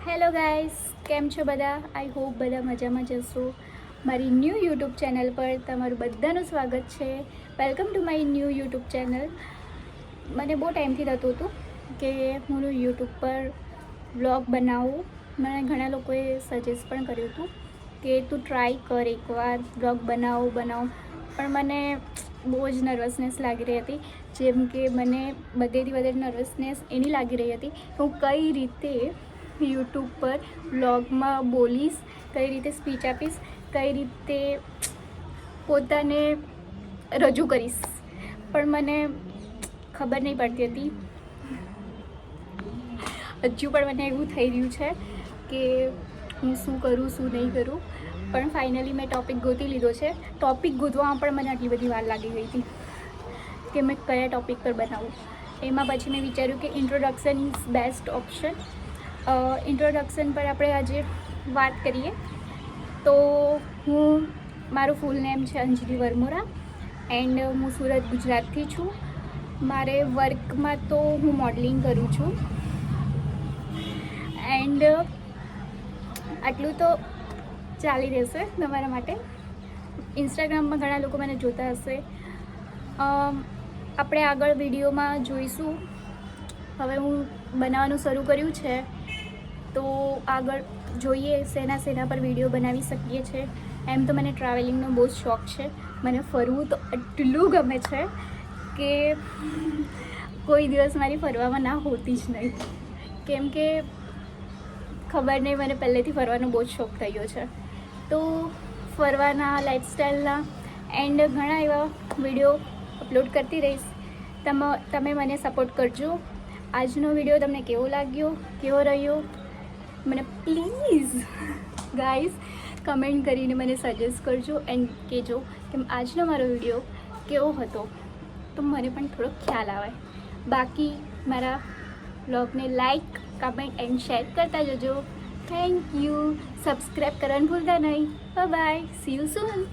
Hello guys, કેમ છો બધા? આઈ હોપ બધા મજામાં જશો. મારી ન્યૂ યુટ્યુબ ચેનલ પર તમારું બધાનું સ્વાગત છે. Welcome to my new YouTube channel. મને બહુ ટાઈમથી થતું હતું કે હું યુટ્યુબ પર વ્લોગ બનાવું. મને ઘણા લોકોએ સજેસ્ટ પણ કર્યું હતું કે તું ટ્રાય કર એકવાર વ્લોગ બનાવ. પણ મને બહુ જ નર્વસનેસ લાગી રહી હતી. જેમ કે મને બધેથી વધારે નર્વસનેસ એની લાગી રહી હતી કે હું કઈ રીતે યુટ્યુબ પર વ્લોગમાં બોલીશ, કઈ રીતે સ્પીચ આપીશ, કઈ રીતે પોતાને રજૂ કરીશ. પણ મને ખબર નહીં પડતી હતી. હજુ પણ મને એવું થઈ રહ્યું છે કે હું શું કરું શું નહીં કરું. પણ ફાઇનલી મેં ટૉપિક ગોતી લીધો છે. ટૉપિક ગોતવામાં પણ મને આટલી બધી વાર લાગી ગઈ હતી કે મેં કયા ટૉપિક પર બનાવું. એમાં પછી મેં વિચાર્યું કે introduction is best option. Introduction પર આપણે આજે વાત કરીએ. તો મારું ફૂલ નેમ છે અંજલિ વરમોરા એન્ડ હું સુરત, ગુજરાતથી છું. મારે વર્કમાં તો હું મોડલિંગ કરું છું. એન્ડ આટલું તો ચાલી રહેશે તમારા માટે. ઇન્સ્ટાગ્રામમાં ઘણા લોકો મને જોતા હશે. આપણે આગળ વિડીયોમાં જોઈશું. હવે હું બનાવવાનું શરૂ કર્યું છે તો આગળ જોઈએ શેના પર વિડીયો બનાવી શકીએ છીએ. એમ તો મને ટ્રાવેલિંગનો બહુ જ શોખ છે. મને ફરવું તો એટલું ગમે છે કે કોઈ દિવસ મારી ફરવામાં ના હોતી જ નહીં. કેમ કે ખબર નહીં, મને પહેલેથી ફરવાનો બહુ જ શોખ થયો છે. તો ફરવાના, લાઈફસ્ટાઈલના એન્ડ ઘણા એવા વિડીયો અપલોડ કરતી રહીશ. તમે મને સપોર્ટ કરજો. આજનો વિડીયો તમને કેવો લાગ્યો, કેવો રહ્યો, મને પ્લીઝ ગાઈઝ કમેન્ટ કરીને મને સજેસ્ટ કરજો એન્ડ કહેજો કે આજનો મારો વિડીયો કેવો હતો, તો મને પણ થોડો ખ્યાલ આવે. બાકી મારા બ્લોગને લાઈક, કમેન્ટ એન્ડ શેર કરતા જજો. Thank you. સબસ્ક્રાઈબ કરવાનું ભૂલતા નહીં. Bye bye. C you soon.